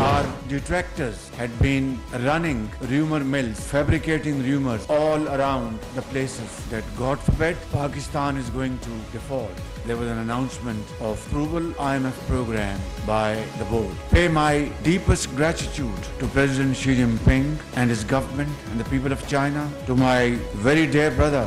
Our detractors had been running rumor mills, fabricating rumors all around the places that God forbid Pakistan is going to default. There was an announcement of approval IMF program by the board. Pay my deepest gratitude to President Xi Jinping and his government and the people of China, to my very dear brother.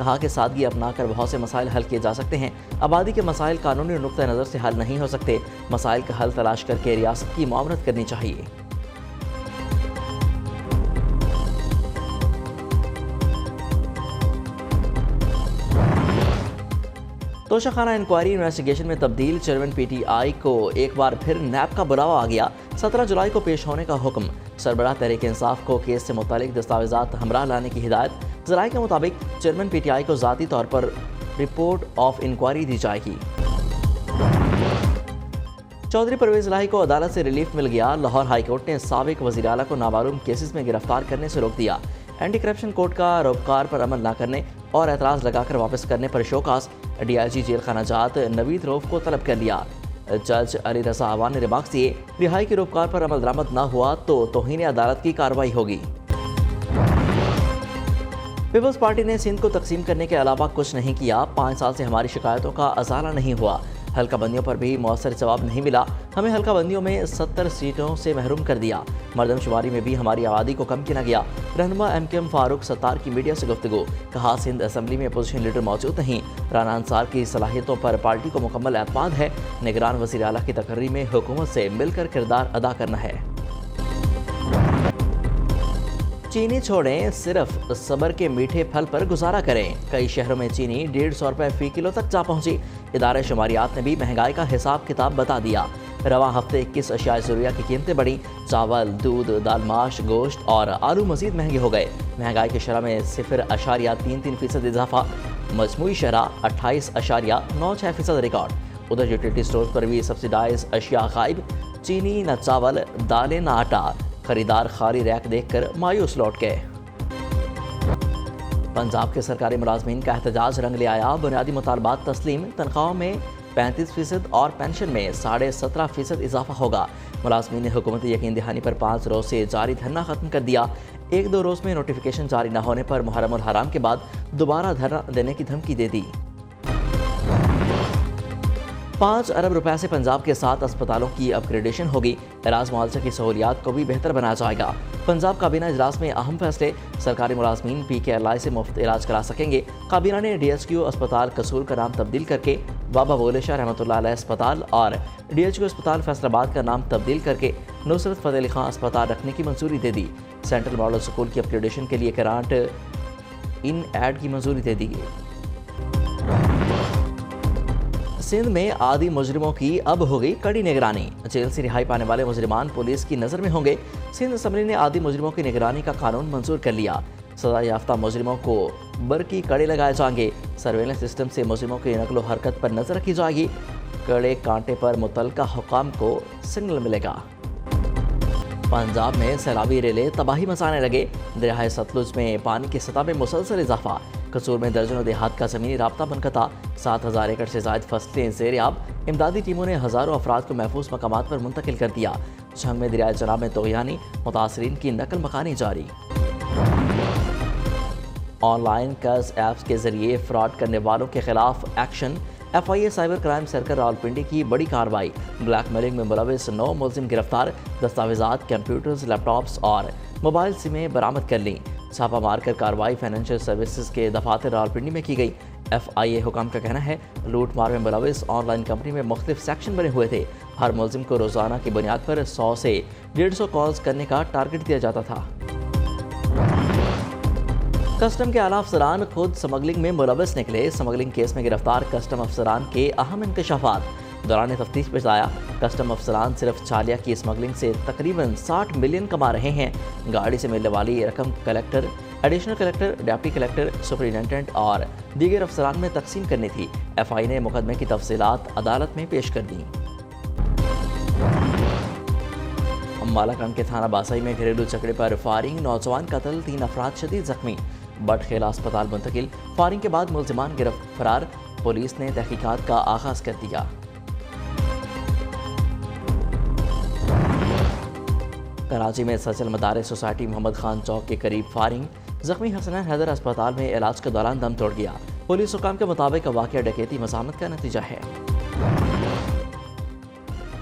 کہا کہ سادگی اپنا کر بہت سے مسائل حل کیے جا سکتے ہیں۔ آبادی کے مسائل قانونی نقطہ نظر سے حل نہیں ہو سکتے، مسائل کا حل تلاش کر کے ریاست کی معاونت کرنی چاہیے۔ توشہ خانہ انکوائری انویسٹیگیشن میں تبدیل، چیئرمین پی ٹی آئی کو ایک بار پھر نیب کا بلاوا آ گیا۔ 17 جولائی کو پیش ہونے کا حکم، سربراہ تحریک انصاف کو کیس سے متعلق دستاویزات ہمراہ لانے کی ہدایت۔ ذرائع کے مطابق چیئرمین پی ٹی آئی کو ذاتی طور پر رپورٹ آف انکوائری دی جائے گی۔ چودھری پرویز الہی کو عدالت سے ریلیف مل گیا۔ لاہور ہائی کورٹ نے سابق وزیر اعلیٰ کو نامعلوم کیسز میں گرفتار کرنے سے روک دیا۔ اینٹی کرپشن کوڈ کا روکار پر عمل نہ کرنے اور اعتراض لگا کر واپس کرنے پر show cause, D I G jail خانہ جات نوید روف کو طلب کر لیا۔ جج علی رضا عوان نے ریمارکس دیے، رہائی کے روکار پر عمل درآمد نہ ہوا تو توہین عدالت کی کارروائی ہوگی۔ پیپلز پارٹی نے سندھ کو تقسیم کرنے کے علاوہ کچھ نہیں کیا۔ 5 سال سے ہماری شکایتوں کا ازالہ نہیں ہوا، حلقہ بندیوں پر بھی مؤثر جواب نہیں ملا، ہمیں حلقہ بندیوں میں 70 سیٹوں سے محروم کر دیا، مردم شماری میں بھی ہماری آبادی کو کم کیا گیا۔ رہنما M Q M Farooq Sattar کی میڈیا سے گفتگو، کہا سندھ اسمبلی میں اپوزیشن لیڈر موجود نہیں، رانا انصار کی صلاحیتوں پر پارٹی کو مکمل اعتماد ہے، نگران وزیر اعلیٰ کی تقرری میں حکومت سے مل کر کردار ادا کرنا ہے۔ چینی چھوڑیں، صرف صبر کے میٹھے پھل پر گزارا کریں۔ کئی شہروں میں چینی 150 روپے فی کلو تک جا پہنچی۔ ادارہ شماریات نے بھی مہنگائی کا حساب کتاب بتا دیا۔ رواں ہفتے 21 اشیاء ضروریہ کی قیمتیں بڑھیں، چاول، دودھ، دال ماش، گوشت اور آلو مزید مہنگے ہو گئے۔ مہنگائی کی شرح میں 0.33% اضافہ، مجموعی شرح 28.96% ریکارڈ۔ ادھر یوٹیلیٹی اسٹور پر بھی سبسڈائز اشیاء غائب، چینی نہ چاول، دالیں نہ آٹا، خریدار خالی ریک دیکھ کر مایوس لوٹ گئے۔ پنجاب کے سرکاری ملازمین کا احتجاج رنگ لے آیا، بنیادی مطالبات تسلیم، تنخواہوں میں 35% اور پینشن میں 17.5% اضافہ ہوگا۔ ملازمین نے حکومتی یقین دہانی پر 5 روز سے جاری دھرنا ختم کر دیا۔ 1-2 روز میں نوٹیفیکیشن جاری نہ ہونے پر محرم الحرام کے بعد دوبارہ دھرنا دینے کی دھمکی دے دی۔ 5 ارب روپے سے پنجاب کے 7 اسپتالوں کی اپ گریڈیشن ہوگی، علاج معالجہ کی سہولیات کو بھی بہتر بنایا جائے گا۔ پنجاب کابینہ اجلاس میں اہم فیصلے، سرکاری ملازمین PKLI سے مفت علاج کرا سکیں گے۔ کابینہ نے DHQ اسپتال قصور کا نام تبدیل کر کے بابا بولے شاہ رحمۃ اللہ علیہ اسپتال اور DHQ اسپتال فیصل آباد کا نام تبدیل کر کے نصرت فتح علی خان اسپتال رکھنے کی منظوری دے دی۔ سینٹرل ماڈل اسکول کی اپ گریڈیشن کے لیے گرانٹ ان ایڈ کی منظوری دے دی گئی۔ سندھ میں عادی مجرموں کی اب ہوگی کڑی نگرانی، جیل سے رہائی پانے والے مجرمان پولیس کی نظر میں ہوں گے۔ سندھ اسمبلی نے عادی مجرموں کی نگرانی کا قانون منظور کر لیا۔ سزا یافتہ مجرموں کو برقی کڑے لگائے جائیں گے، سرویلنس سسٹم سے مجرموں کی نقل و حرکت پر نظر رکھی جائے گی، کڑے کانٹے پر متعلقہ حکام کو سگنل ملے گا۔ پنجاب میں سیلابی ریلے تباہی مچانے لگے، دریائے ستلج میں پانی کی سطح میں مسلسل اضافہ، قصور میں درجنوں دیہات کا زمینی رابطہ منقطع، 7,000 ایکڑ سے زائد فصلیں زیریاب، امدادی ٹیموں نے ہزاروں افراد کو محفوظ مقامات پر منتقل کر دیا۔ جھنگ میں دریائے چناب میں طغیانی، متاثرین کی نقل مکانی جاری۔ آن لائن قرض ایپس کے ذریعے فراڈ کرنے والوں کے خلاف action, FIA cyber crime circle Rawalpindi کی بڑی کارروائی، بلیک میلنگ میں ملوث 9 ملزم گرفتار، دستاویزات، کمپیوٹرز، لیپ ٹاپس اور موبائل سمیں برآمد کر لیں۔ چھاپہ مار کر کارروائی فائنینشیل سروسز کے دفاتر راولپنڈی میں کی گئی۔ FIA حکام کا کہنا ہے لوٹ مار میں ملوث آن لائن کمپنی میں مختلف سیکشن بنے ہوئے تھے، ہر ملزم کو روزانہ کی بنیاد پر 100 سے 150 کالز کرنے کا ٹارگٹ دیا جاتا تھا۔ کسٹم کے اعلیٰ افسران خود سمگلنگ میں ملوث نکلے، سمگلنگ کیس میں گرفتار کسٹم افسران کے اہم انکشافات، دوران تفتیش بتایا کسٹم افسران صرف چالیہ کی اسمگلنگ سے تقریباً 60 ملین کما رہے ہیں۔ گاڑی سے ملنے والی رقم collector, additional collector, deputy collector, superintendent اور دیگر افسران میں تقسیم کرنی تھی۔ FI نے مقدمے کی تفصیلات عدالت میں پیش کر دیں۔ مالاکنڈ کے تھانہ باسائی میں گھریلو جھگڑے پر فائرنگ، نوجوان قتل، 3 افراد شدید زخمی، بٹ خیلہ اسپتال منتقل، فائرنگ کے بعد ملزمان فرار، پولیس نے تحقیقات کا آغاز کر دیا۔ کراچی میں سچل مدارس سوسائٹی محمد خان چوک کے قریب فائرنگ، زخمی حسنین حیدر اسپتال میں علاج کے دوران دم توڑ گیا۔ پولیس حکام کے مطابق واقعہ ڈکیتی مزاحمت کا نتیجہ ہے۔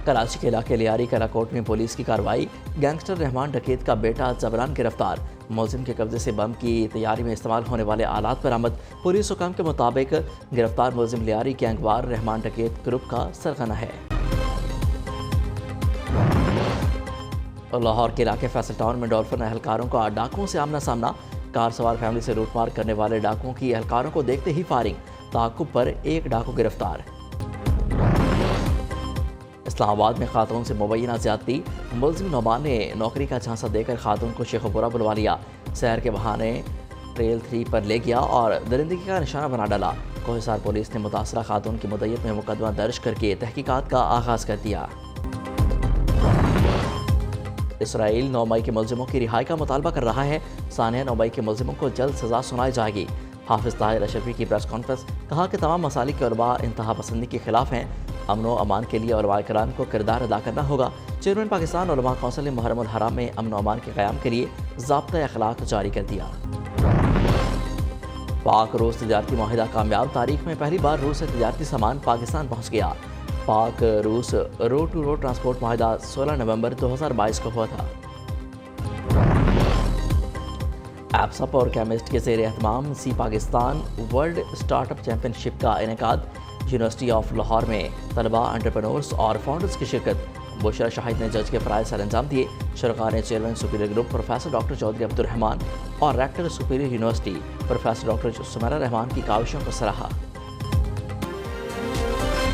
کراچی کے علاقے لیاری کلا کوٹ میں پولیس کی کارروائی، گینگسٹر رحمان ڈکیت کا بیٹا جبران گرفتار، ملزم کے قبضے سے بم کی تیاری میں استعمال ہونے والے آلات برآمد۔ پولیس حکام کے مطابق گرفتار ملزم لیاری گینگ وار رحمان ڈکیت گروپ کا سرغنہ ہے۔ لاہور کے علاقے فیصل ٹاؤن میں ڈولفن اہلکاروں کا ڈاکوؤں سے آمنا سامنا۔ کار سوار فیملی سے لوٹ مار کرنے والے ڈاکوؤں کی اہلکاروں کو دیکھتے ہی فائرنگ، تعاقب پر ایک ڈاکو گرفتار۔ اسلام آباد میں خاتون سے مبینہ زیادتی، ملزم نعمان نے نوکری کا جھانسا دے کر خاتون کو شیخ پورہ بلوا لیا، سیر کے بہانے ٹریل 3 پر لے گیا اور درندگی کا نشانہ بنا ڈالا۔ کوہسار پولیس نے متاثرہ خاتون کی مدعیت میں مقدمہ درج کر کے تحقیقات کا آغاز کر دیا۔ اسرائیل 9 مئی کے ملزموں کی رہائی کا مطالبہ کر رہا ہے، سانحہ 9 مئی کے ملزموں کو جلد سزا سنائی جائے گی۔ حافظ طاہر اشرفی کی پریس کانفرنس، کہا کہ تمام مسالک کے علماء انتہا پسندی کے خلاف ہیں، امن و امان کے لیے علماء کرام کو کردار ادا کرنا ہوگا۔ چیئرمین پاکستان علماء کونسل نے محرم الحرام میں امن و امان کے قیام کے لیے ضابطۂ اخلاق جاری کر دیا۔ پاک روس تجارتی معاہدہ کامیاب، تاریخ میں پہلی بار روس سے تجارتی سامان پاکستان پہنچ گیا۔ پاک روس روڈ ٹو روڈ ٹرانسپورٹ معاہدہ 16 نومبر 2022 کو ہوا تھا۔ ایپسپ اور کیمسٹ کے زیر اہتمام C Pakistan world startup championship کا انعقاد، یونیورسٹی آف لاہور میں طلباء، انٹرپرینورز اور فاؤنڈرز کی شرکت۔ بشرا شاہد نے جج کے فرائض سر انجام دیے۔ شرکاء نے chairman superior group professor doctor Chaudhry Abdur Rahman اور rector superior university professor doctor Sameera Rahman کی کاوشوں کو سراہا۔